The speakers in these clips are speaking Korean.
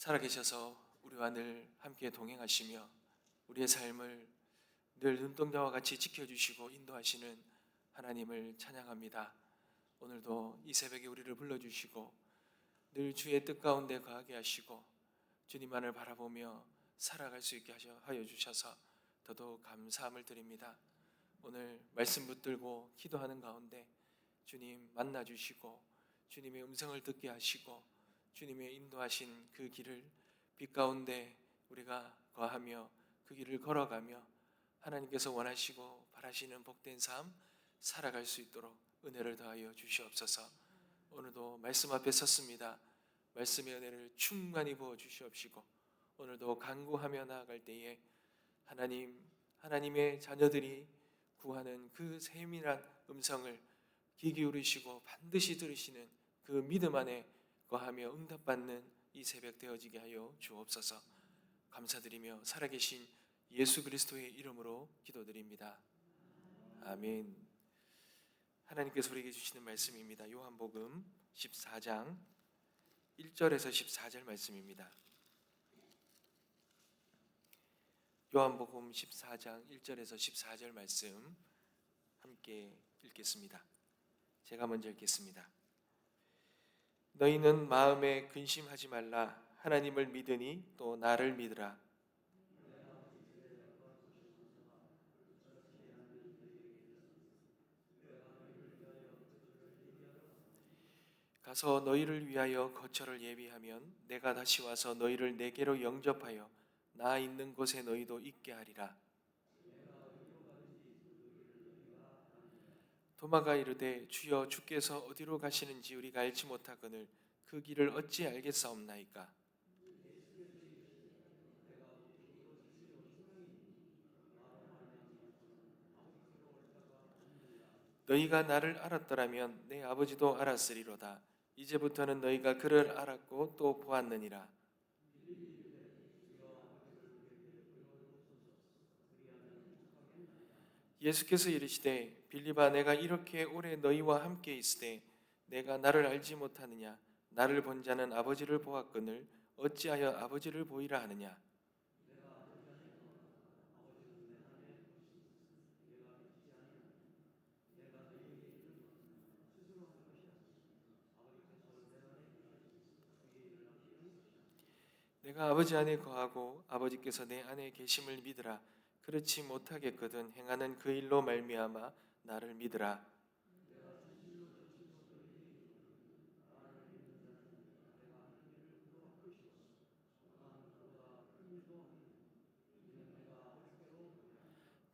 살아계셔서 우리와 늘 함께 동행하시며 우리의 삶을 늘 눈동자와 같이 지켜주시고 인도하시는 하나님을 찬양합니다. 오늘도 이 새벽에 우리를 불러주시고 늘 주의 뜻 가운데 거하게 하시고 주님만을 바라보며 살아갈 수 있게 하여 주셔서 더더욱 감사함을 드립니다. 오늘 말씀 붙들고 기도하는 가운데 주님 만나주시고 주님의 음성을 듣게 하시고 주님의 인도하신 그 길을 빛 가운데 우리가 거하며 그 길을 걸어가며 하나님께서 원하시고 바라시는 복된 삶 살아갈 수 있도록 은혜를 더하여 주시옵소서. 오늘도 말씀 앞에 섰습니다. 말씀의 은혜를 충만히 부어 주시옵시고 오늘도 간구하며 나아갈 때에 하나님의 자녀들이 구하는 그 세밀한 음성을 귀 기울이시고 반드시 들으시는 그 믿음 안에 거하며 응답받는 이 새벽 되어지게 하여 주옵소서. 감사드리며 살아계신 예수 그리스도의 이름으로 기도드립니다. 아멘. 하나님께서 우리에게 주시는 말씀입니다. 요한복음 14장 1절에서 14절 말씀입니다. 요한복음 14장 1절에서 14절 말씀 함께 읽겠습니다. 제가 먼저 읽겠습니다. 너희는 마음에 근심하지 말라. 하나님을 믿으니 또 나를 믿으라. 가서 너희를 위하여 거처를 예비하면 내가 다시 와서 너희를 내게로 영접하여 나 있는 곳에 너희도 있게 하리라. 도마가 이르되 주여 주께서 어디로 가시는지 우리가 알지 못하거늘 그 길을 어찌 알겠사옵나이까. 너희가 나를 알았더라면 내 아버지도 알았으리로다. 이제부터는 너희가 그를 알았고 또 보았느니라. 예수께서 이르시되 빌립아 내가 이렇게 오래 너희와 함께 있으되 내가 나를 알지 못하느냐. 나를 본 자는 아버지를 보았거늘 어찌하여 아버지를 보이라 하느냐. 내가 아버지 안에 거하고 아버지께서 내 안에 계심을 믿으라. 그렇지 못하겠거든 행하는 그 일로 말미암아 나를 믿으라.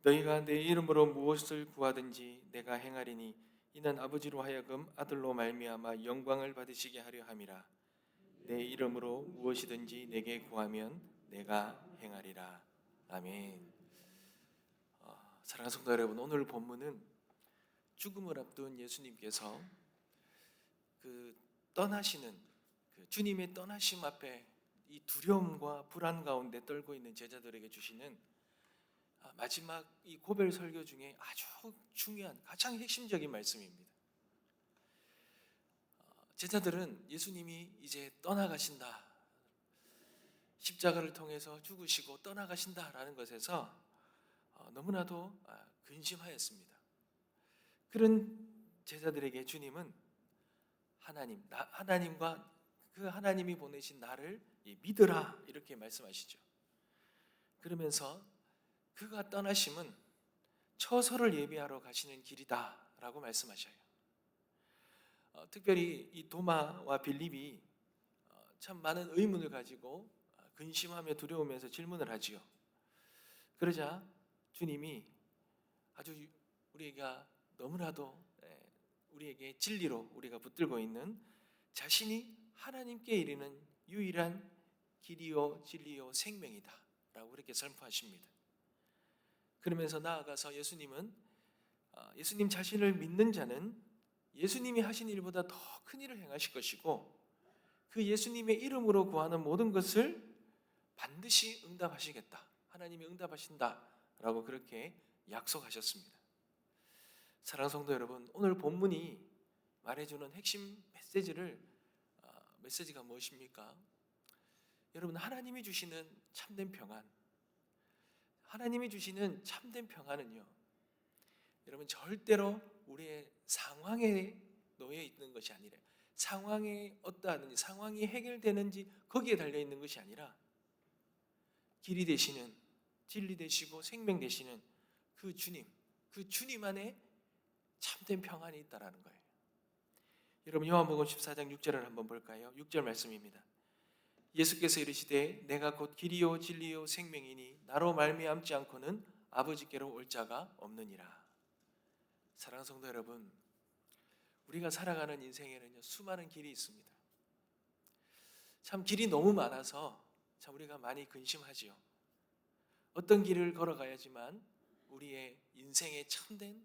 너희가 내 이름으로 무엇을 구하든지 내가 행하리니 이는 아버지로 하여금 아들로 말미암아 영광을 받으시게 하려 함이라. 내 이름으로 무엇이든지 내게 구하면 내가 행하리라. 아멘. 사랑하는 성도 여러분, 오늘 본문은 죽음을 앞둔 예수님께서 떠나시는 주님의 떠나심 앞에 이 두려움과 불안 가운데 떨고 있는 제자들에게 주시는 마지막 이 고별 설교 중에 아주 중요한 가장 핵심적인 말씀입니다. 제자들은 예수님이 이제 떠나가신다, 십자가를 통해서 죽으시고 떠나가신다라는 것에서 너무나도 근심하였습니다. 그런 제자들에게 주님은 하나님과 그 하나님이 보내신 나를 믿으라 이렇게 말씀하시죠. 그러면서 그가 떠나심은 처소를 예비하러 가시는 길이다라고 말씀하셔요. 특별히 이 도마와 빌립이 참 많은 의문을 가지고 근심하며 두려우면서 질문을 하지요. 그러자 주님이 아주 우리가 너무나도 우리에게 진리로 우리가 붙들고 있는 자신이 하나님께 이르는 유일한 길이요 진리요 생명이다 라고 그렇게 선포하십니다. 그러면서 나아가서 예수님 자신을 믿는 자는 예수님이 하신 일보다 더 큰 일을 행하실 것이고 그 예수님의 이름으로 구하는 모든 것을 반드시 응답하시겠다. 하나님이 응답하신다라고 그렇게 약속하셨습니다. 사랑하는 성도 여러분, 오늘 본문이 말해주는 핵심 메시지가 무엇입니까? 여러분, 하나님이 주시는 참된 평안, 하나님이 주시는 참된 평안은요, 여러분 절대로 우리의 상황에 놓여 있는 것이 아니라, 상황이 어떠하든지 상황이 해결되는지 거기에 달려 있는 것이 아니라 길이 되시는, 진리 되시고 생명 되시는 그 주님 안에 참된 평안이 있다라는 거예요. 여러분, 요한복음 14장 6절을 한번 볼까요? 6절 말씀입니다. 예수께서 이르시되 내가 곧 길이요 진리요 생명이니 나로 말미암지 않고는 아버지께로 올 자가 없느니라. 사랑하는 성도 여러분, 우리가 살아가는 인생에는요, 수많은 길이 있습니다. 참 길이 너무 많아서 참 우리가 많이 근심하지요. 어떤 길을 걸어가야지만 우리의 인생에 참된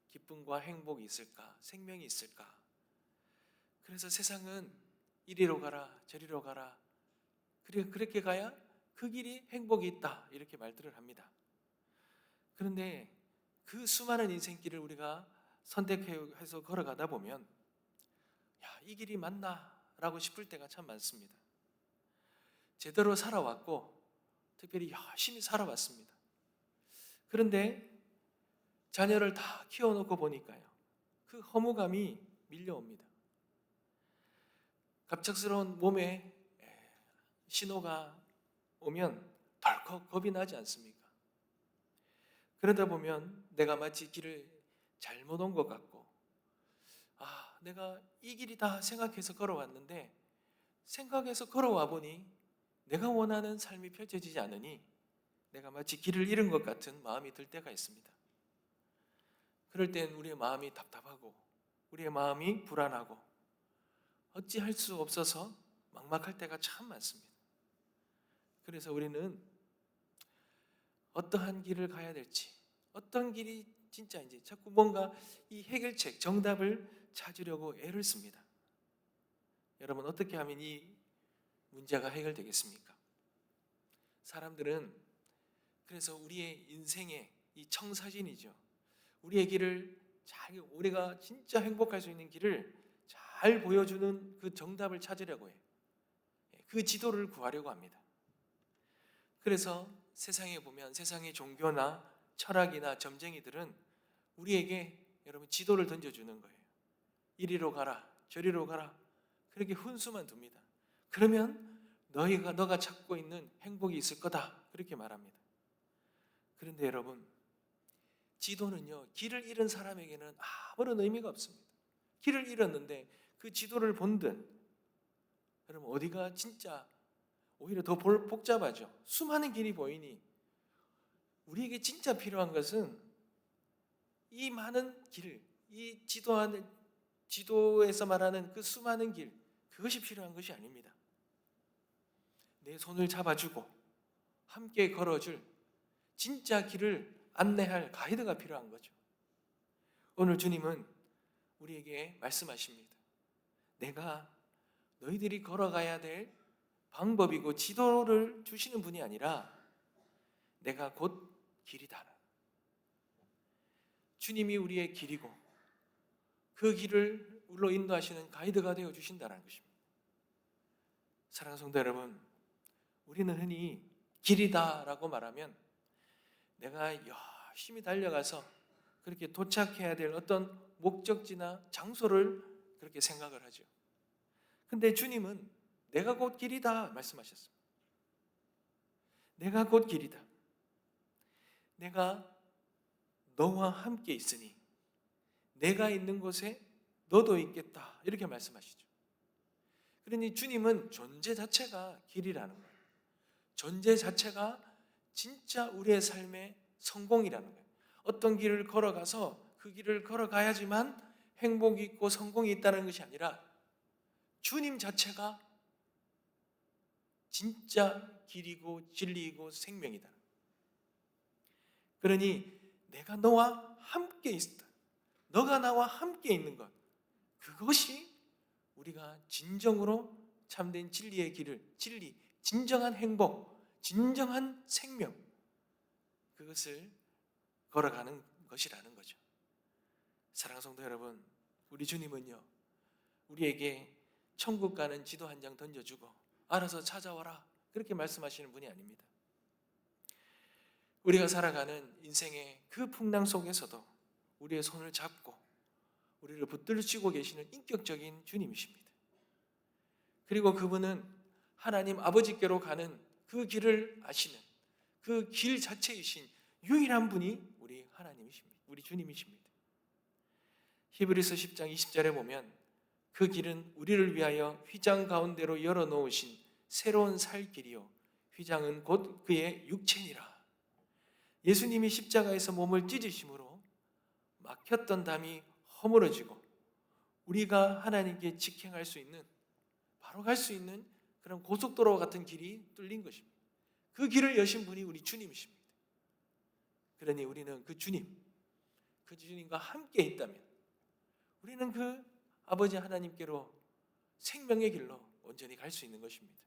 기쁨과 행복이 있을까, 생명이 있을까. 그래서 세상은 이리로 가라 저리로 가라, 그렇게 가야 그 길이 행복이 있다, 이렇게 말들을 합니다. 그런데 그 수많은 인생길을 우리가 선택해서 걸어가다 보면 이 길이 맞나? 라고 싶을 때가 참 많습니다. 제대로 살아왔고 특별히 열심히 살아왔습니다. 그런데 자녀를 다 키워놓고 보니까요, 그 허무감이 밀려옵니다. 갑작스러운 몸에 신호가 오면 덜컥 겁이 나지 않습니까? 그러다 보면 내가 마치 길을 잘못 온 것 같고, 내가 이 길이다 생각해서 걸어왔는데 생각해서 걸어와 보니 내가 원하는 삶이 펼쳐지지 않으니 내가 마치 길을 잃은 것 같은 마음이 들 때가 있습니다. 그럴 땐 우리의 마음이 답답하고 우리의 마음이 불안하고 어찌할 수 없어서 막막할 때가 참 많습니다. 그래서 우리는 어떠한 길을 가야 될지, 어떤 길이 진짜인지 자꾸 뭔가 이 해결책, 정답을 찾으려고 애를 씁니다. 여러분, 어떻게 하면 이 문제가 해결되겠습니까? 사람들은 그래서 우리의 인생의 이 청사진이죠, 우리의 길을 우리가 진짜 행복할 수 있는 길을 잘 보여주는 그 정답을 찾으려고 해요. 그 지도를 구하려고 합니다. 그래서 세상에 보면 세상의 종교나 철학이나 점쟁이들은 우리에게 여러분 지도를 던져주는 거예요. 이리로 가라 저리로 가라, 그렇게 훈수만 둡니다. 그러면 너가 찾고 있는 행복이 있을 거다, 그렇게 말합니다. 그런데 여러분, 지도는요, 길을 잃은 사람에게는 아무런 의미가 없습니다. 길을 잃었는데 그 지도를 본든 여러분, 어디가 진짜 오히려 더 복잡하죠. 수많은 길이 보이니 우리에게 진짜 필요한 것은 이 많은 길, 이 지도에서 말하는 그 수많은 길, 그것이 필요한 것이 아닙니다. 내 손을 잡아주고 함께 걸어줄 진짜 길을 안내할 가이드가 필요한 거죠. 오늘 주님은 우리에게 말씀하십니다. 내가 너희들이 걸어가야 될 방법이고 지도를 주시는 분이 아니라 내가 곧 길이다. 주님이 우리의 길이고 그 길을 우리로 인도하시는 가이드가 되어 주신다는 것입니다. 사랑하는 성도 여러분, 우리는 흔히 길이다라고 말하면 내가 열심히 달려가서 그렇게 도착해야 될 어떤 목적지나 장소를 그렇게 생각을 하죠. 근데 주님은 내가 곧 길이다 말씀하셨습니다. 내가 곧 길이다. 내가 너와 함께 있으니 내가 있는 곳에 너도 있겠다, 이렇게 말씀하시죠. 그러니 주님은 존재 자체가 길이라는 거예요. 존재 자체가 진짜 우리의 삶의 성공이라는 거예요. 어떤 길을 걸어가서 그 길을 걸어가야지만 행복이 있고 성공이 있다는 것이 아니라 주님 자체가 진짜 길이고 진리이고 생명이다. 그러니 내가 너와 함께 있다, 너가 나와 함께 있는 것, 그것이 우리가 진정으로 참된 진리의 길을, 진정한 행복, 진정한 생명, 그것을 걸어가는 것이라는 거죠. 사랑하는 성도 여러분, 우리 주님은요, 우리에게 천국 가는 지도 한 장 던져주고 알아서 찾아와라, 그렇게 말씀하시는 분이 아닙니다. 우리가 살아가는 인생의 그 풍랑 속에서도 우리의 손을 잡고 우리를 붙들고 계시는 인격적인 주님이십니다. 그리고 그분은 하나님 아버지께로 가는 그 길을 아시는 그 길 자체이신 유일한 분이 우리 하나님이십니다. 우리 주님이십니다. 히브리서 10장 20절에 보면 그 길은 우리를 위하여 휘장 가운데로 열어놓으신 새로운 살 길이요 휘장은 곧 그의 육체니라. 예수님이 십자가에서 몸을 찢으심으로 막혔던 담이 허물어지고 우리가 하나님께 직행할 수 있는, 바로 갈 수 있는 그런 고속도로와 같은 길이 뚫린 것입니다. 그 길을 여신 분이 우리 주님이십니다. 그러니 우리는 그 주님과 함께 있다면 우리는 그 아버지 하나님께로 생명의 길로 온전히 갈 수 있는 것입니다.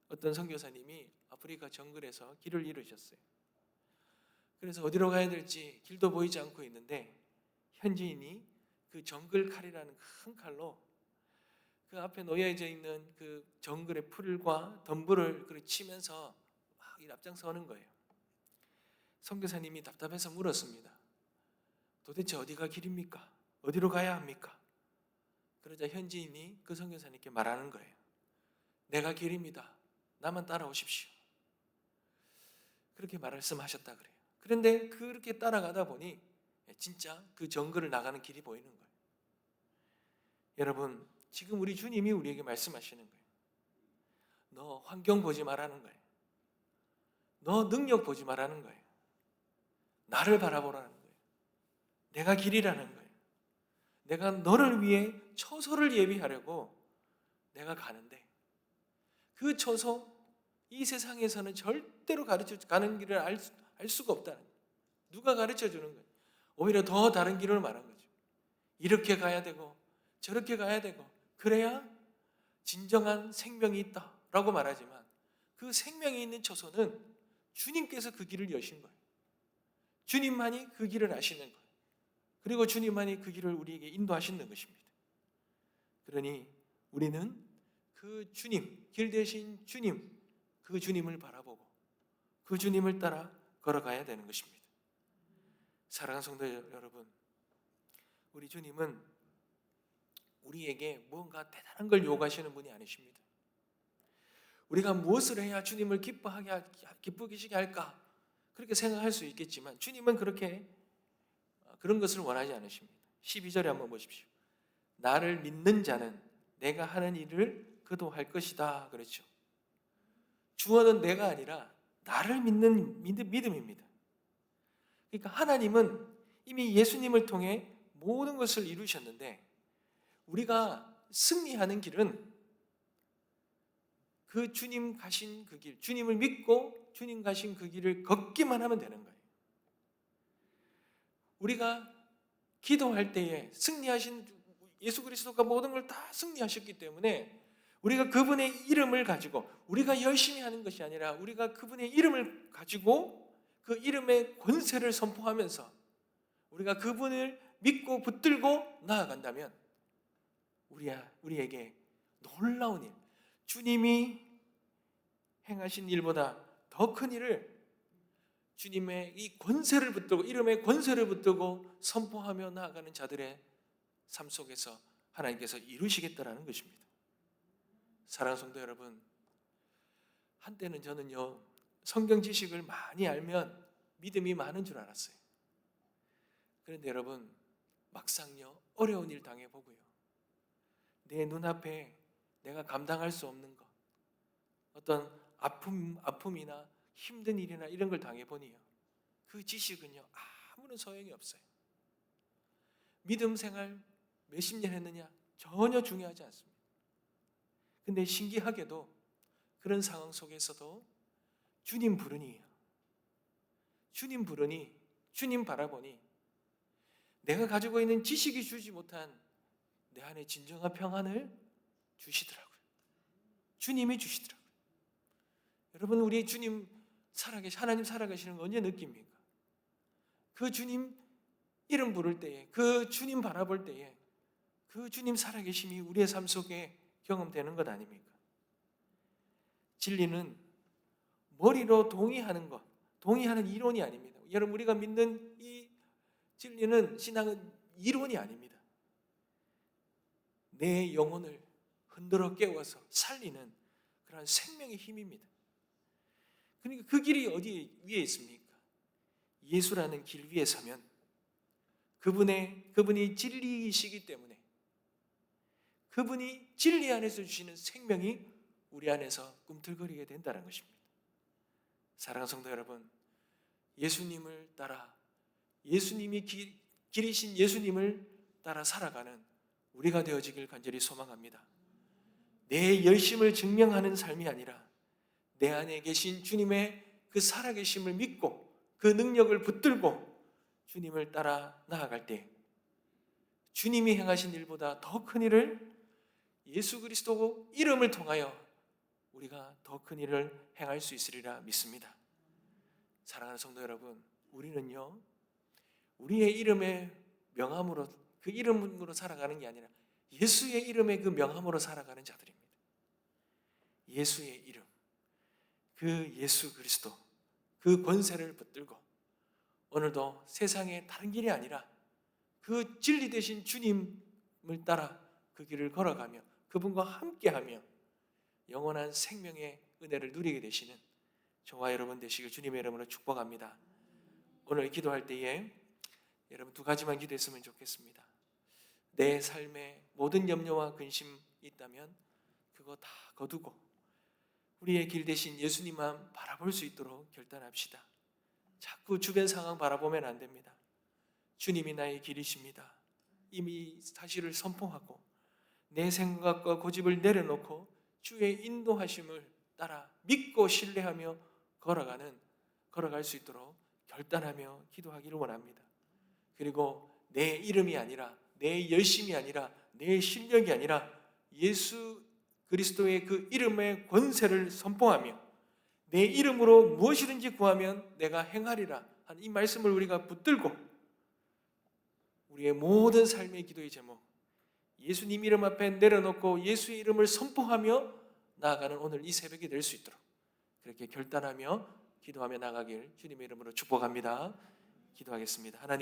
어떤 선교사님이 아프리카 정글에서 길을 잃으셨어요. 그래서 어디로 가야 될지 길도 보이지 않고 있는데 현지인이 그 정글 칼이라는 큰 칼로 그 앞에 놓여져 있는 그 정글의 풀과 덤불을 치면서 막 앞장서는 거예요. 선교사님이 답답해서 물었습니다. 도대체 어디가 길입니까? 어디로 가야 합니까? 그러자 현지인이 그 선교사님께 말하는 거예요. 내가 길입니다. 나만 따라오십시오. 그렇게 말씀하셨다 그래요. 그런데 그렇게 따라가다 보니 진짜 그 정글을 나가는 길이 보이는 거예요. 여러분, 지금 우리 주님이 우리에게 말씀하시는 거예요. 너 환경 보지 말라는 거예요. 너 능력 보지 말라는 거예요. 나를 바라보라는 거예요. 내가 길이라는 거예요. 내가 너를 위해 처소를 예비하려고 내가 가는데 그 처소, 이 세상에서는 절대로 가는 길을 알 수가 없다는 거예요. 누가 가르쳐 주는 거예요. 오히려 더 다른 길을 말한 거죠. 이렇게 가야 되고 저렇게 가야 되고 그래야 진정한 생명이 있다라고 말하지만 그 생명이 있는 처소는 주님께서 그 길을 여신 거예요. 주님만이 그 길을 아시는 거예요. 그리고 주님만이 그 길을 우리에게 인도하시는 것입니다. 그러니 우리는 그 주님, 길 대신 주님, 그 주님을 바라보고 그 주님을 따라 걸어가야 되는 것입니다. 사랑하는 성도 여러분, 우리 주님은 우리에게 뭔가 대단한 걸 요구하시는 분이 아니십니다. 우리가 무엇을 해야 주님을 기쁘시게 할까? 그렇게 생각할 수 있겠지만 주님은 그런 것을 원하지 않으십니다. 12절에 한번 보십시오. 나를 믿는 자는 내가 하는 일을 그도 할 것이다. 그렇죠. 주어는 내가 아니라 나를 믿는 믿음입니다. 그러니까 하나님은 이미 예수님을 통해 모든 것을 이루셨는데 우리가 승리하는 길은 그 주님 가신 그 길, 주님을 믿고 주님 가신 그 길을 걷기만 하면 되는 거예요. 우리가 기도할 때에 승리하신 예수 그리스도가 모든 걸 다 승리하셨기 때문에 우리가 그분의 이름을 가지고 우리가 열심히 하는 것이 아니라 우리가 그분의 이름을 가지고 그 이름의 권세를 선포하면서 우리가 그분을 믿고 붙들고 나아간다면 우리에게 놀라운 일, 주님이 행하신 일보다 더 큰 일을 주님의 이 권세를 붙들고 이름의 권세를 붙들고 선포하며 나아가는 자들의 삶 속에서 하나님께서 이루시겠다라는 것입니다. 사랑하는 성도 여러분, 한때는 저는요 성경 지식을 많이 알면 믿음이 많은 줄 알았어요. 그런데 여러분 막상요 어려운 일 당해보고요 내 눈앞에 내가 감당할 수 없는 것, 어떤 아픔이나 힘든 일이나 이런 걸 당해보니요 그 지식은요 아무런 소용이 없어요. 믿음 생활 몇십 년 했느냐 전혀 중요하지 않습니다. 근데 신기하게도 그런 상황 속에서도 주님 부르니 주님 바라보니 내가 가지고 있는 지식이 주지 못한 내 안에 진정한 평안을 주시더라고요. 주님이 주시더라고요. 여러분 우리 주님 하나님 살아계시는 거 언제 느낍니까? 그 주님 이름 부를 때에 그 주님 바라볼 때에 그 주님 살아계심이 우리의 삶 속에 경험되는 것 아닙니까? 진리는 머리로 동의하는 것, 동의하는 이론이 아닙니다. 여러분, 우리가 믿는 이 진리는, 신앙은 이론이 아닙니다. 내 영혼을 흔들어 깨워서 살리는 그러한 생명의 힘입니다. 그러니까 그 길이 어디 위에 있습니까? 예수라는 길 위에 서면 그분이 진리이시기 때문에, 그분이 진리 안에서 주시는 생명이 우리 안에서 꿈틀거리게 된다는 것입니다. 사랑하는 성도 여러분, 예수님을 따라, 예수님이 길이신 예수님을 따라 살아가는 우리가 되어지길 간절히 소망합니다. 내 열심을 증명하는 삶이 아니라 내 안에 계신 주님의 그 살아계심을 믿고 그 능력을 붙들고 주님을 따라 나아갈 때 주님이 행하신 일보다 더 큰 일을, 예수 그리스도 이름을 통하여 우리가 더 큰 일을 행할 수 있으리라 믿습니다. 사랑하는 성도 여러분, 우리는요, 우리의 이름의 명함으로, 그 이름으로 살아가는 게 아니라 예수의 이름의 그 명함으로 살아가는 자들입니다. 예수의 이름, 그 예수 그리스도, 그 권세를 붙들고 오늘도 세상에 다른 길이 아니라 그 진리 되신 주님을 따라 그 길을 걸어가며 그분과 함께하며 영원한 생명의 은혜를 누리게 되시는 저와 여러분 되시길 주님의 이름으로 축복합니다. 오늘 기도할 때에 여러분 두 가지만 기도했으면 좋겠습니다. 내 삶에 모든 염려와 근심이 있다면 그거 다 거두고 우리의 길 대신 예수님만 바라볼 수 있도록 결단합시다. 자꾸 주변 상황 바라보면 안 됩니다. 주님이 나의 길이십니다. 이미 사실을 선포하고 내 생각과 고집을 내려놓고 주의 인도하심을 따라 믿고 신뢰하며 걸어갈 수 있도록 결단하며 기도하기를 원합니다. 그리고 내 이름이 아니라, 내 열심이 아니라, 내 실력이 아니라 예수 그리스도의 그 이름의 권세를 선포하며 내 이름으로 무엇이든지 구하면 내가 행하리라 하는 이 말씀을 우리가 붙들고 우리의 모든 삶의 기도의 제목, 예수님 이름 앞에 내려놓고 예수의 이름을 선포하며 나아가는 오늘 이 새벽이 될 수 있도록 그렇게 결단하며 기도하며 나가길 주님의 이름으로 축복합니다. 기도하겠습니다. 하나님,